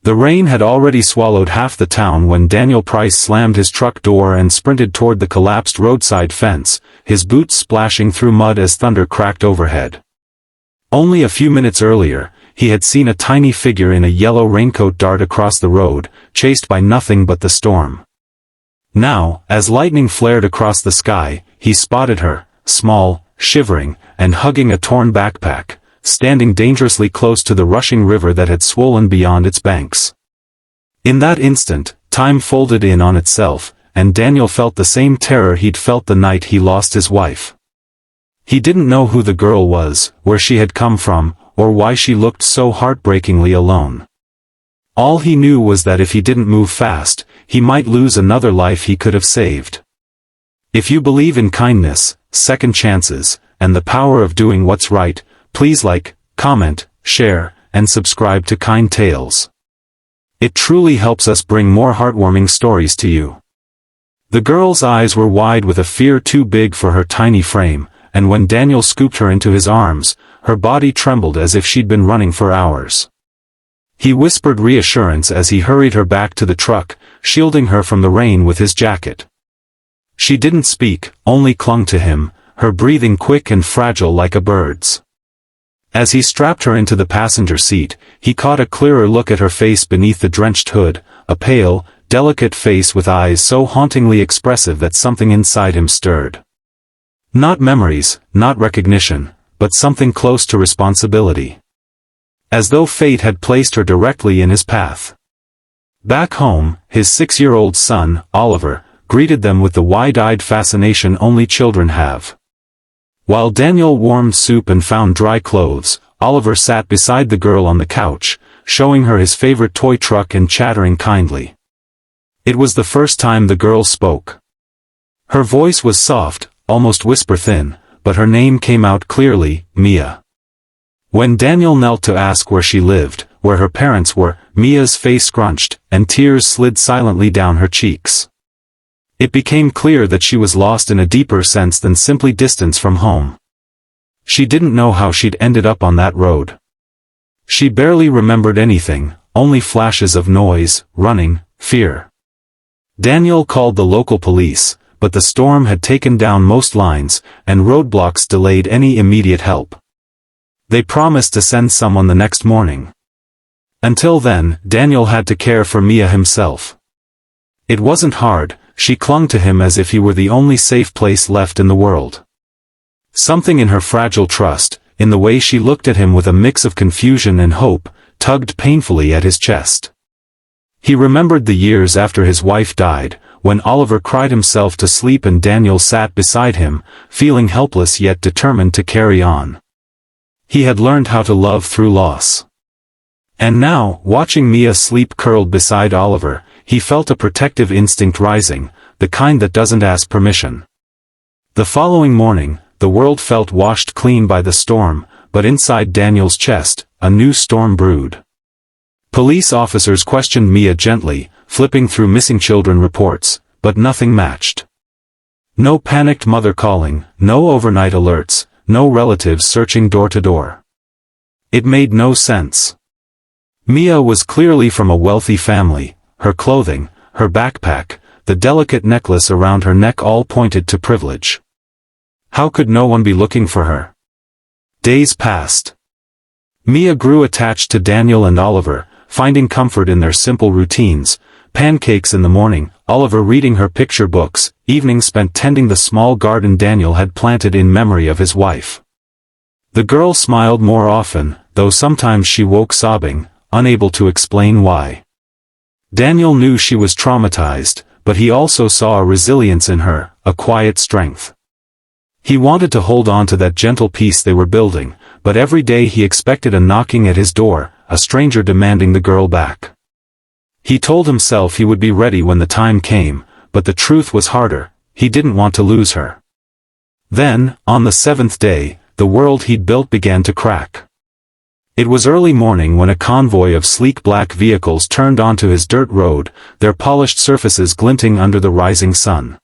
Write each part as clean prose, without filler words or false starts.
The rain had already swallowed half the town when Daniel Price slammed his truck door and sprinted toward the collapsed roadside fence, his boots splashing through mud as thunder cracked overhead. Only a few minutes earlier, he had seen a tiny figure in a yellow raincoat dart across the road, chased by nothing but the storm. Now, as lightning flared across the sky, he spotted her, small, shivering, and hugging a torn backpack, standing dangerously close to the rushing river that had swollen beyond its banks. In that instant, time folded in on itself, and Daniel felt the same terror he'd felt the night he lost his wife. He didn't know who the girl was, where she had come from, or why she looked so heartbreakingly alone. All he knew was that if he didn't move fast, he might lose another life he could have saved. If you believe in kindness, second chances, and the power of doing what's right, please like, comment, share, and subscribe to Kind Tales. It truly helps us bring more heartwarming stories to you. The girl's eyes were wide with a fear too big for her tiny frame, and when Daniel scooped her into his arms, her body trembled as if she'd been running for hours. He whispered reassurance as he hurried her back to the truck, shielding her from the rain with his jacket. She didn't speak, only clung to him, her breathing quick and fragile like a bird's. As he strapped her into the passenger seat, he caught a clearer look at her face beneath the drenched hood, a pale, delicate face with eyes so hauntingly expressive that something inside him stirred. Not memories, not recognition, but something close to responsibility. As though fate had placed her directly in his path. Back home, his 6-year-old son, Oliver, greeted them with the wide-eyed fascination only children have. While Daniel warmed soup and found dry clothes, Oliver sat beside the girl on the couch, showing her his favorite toy truck and chattering kindly. It was the first time the girl spoke. Her voice was soft, almost whisper-thin, but her name came out clearly, Mia. When Daniel knelt to ask where she lived, where her parents were, Mia's face scrunched, and tears slid silently down her cheeks. It became clear that she was lost in a deeper sense than simply distance from home. She didn't know how she'd ended up on that road. She barely remembered anything, only flashes of noise, running, fear. Daniel called the local police, but the storm had taken down most lines, and roadblocks delayed any immediate help. They promised to send someone the next morning. Until then, Daniel had to care for Mia himself. It wasn't hard, she clung to him as if he were the only safe place left in the world. Something in her fragile trust, in the way she looked at him with a mix of confusion and hope, tugged painfully at his chest. He remembered the years after his wife died, when Oliver cried himself to sleep and Daniel sat beside him, feeling helpless yet determined to carry on. He had learned how to love through loss. And now, watching Mia sleep curled beside Oliver, he felt a protective instinct rising, the kind that doesn't ask permission. The following morning, the world felt washed clean by the storm, but inside Daniel's chest, a new storm brewed. Police officers questioned Mia gently, flipping through missing children reports, but nothing matched. No panicked mother calling, no overnight alerts, no relatives searching door to door. It made no sense. Mia was clearly from a wealthy family, her clothing, her backpack, the delicate necklace around her neck all pointed to privilege. How could no one be looking for her? Days passed. Mia grew attached to Daniel and Oliver, finding comfort in their simple routines, pancakes in the morning, Oliver reading her picture books, evenings spent tending the small garden Daniel had planted in memory of his wife. The girl smiled more often, though sometimes she woke sobbing, unable to explain why. Daniel knew she was traumatized, but he also saw a resilience in her, a quiet strength. He wanted to hold on to that gentle peace they were building, but every day he expected a knocking at his door, a stranger demanding the girl back. He told himself he would be ready when the time came, but the truth was harder, he didn't want to lose her. Then, on the 7th day, the world he'd built began to crack. It was early morning when a convoy of sleek black vehicles turned onto his dirt road, their polished surfaces glinting under the rising sun.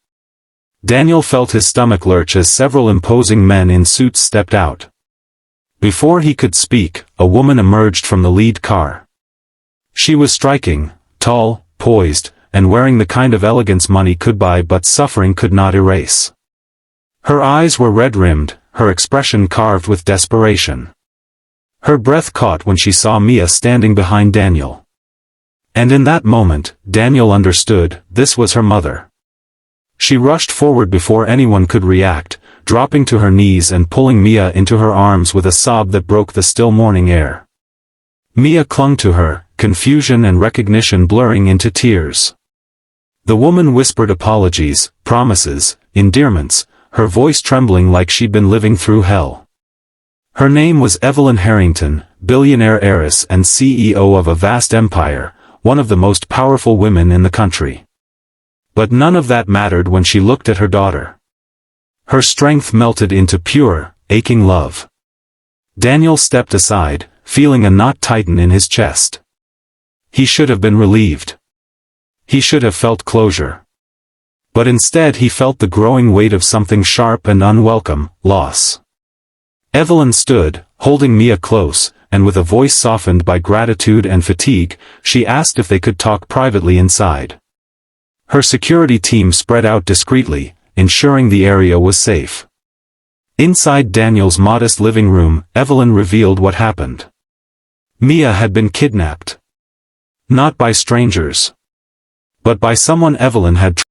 Daniel felt his stomach lurch as several imposing men in suits stepped out. Before he could speak, a woman emerged from the lead car. She was striking, tall, poised, and wearing the kind of elegance money could buy but suffering could not erase. Her eyes were red-rimmed, her expression carved with desperation. Her breath caught when she saw Mia standing behind Daniel. And in that moment, Daniel understood, this was her mother. She rushed forward before anyone could react, dropping to her knees and pulling Mia into her arms with a sob that broke the still morning air. Mia clung to her, confusion and recognition blurring into tears. The woman whispered apologies, promises, endearments, her voice trembling like she'd been living through hell. Her name was Evelyn Harrington, billionaire heiress and CEO of a vast empire, one of the most powerful women in the country. But none of that mattered when she looked at her daughter. Her strength melted into pure, aching love. Daniel stepped aside, feeling a knot tighten in his chest. He should have been relieved. He should have felt closure. But instead he felt the growing weight of something sharp and unwelcome, loss. Evelyn stood, holding Mia close, and with a voice softened by gratitude and fatigue, she asked if they could talk privately inside. Her security team spread out discreetly, ensuring the area was safe. Inside Daniel's modest living room, Evelyn revealed what happened. Mia had been kidnapped. Not by strangers, but by someone Evelyn had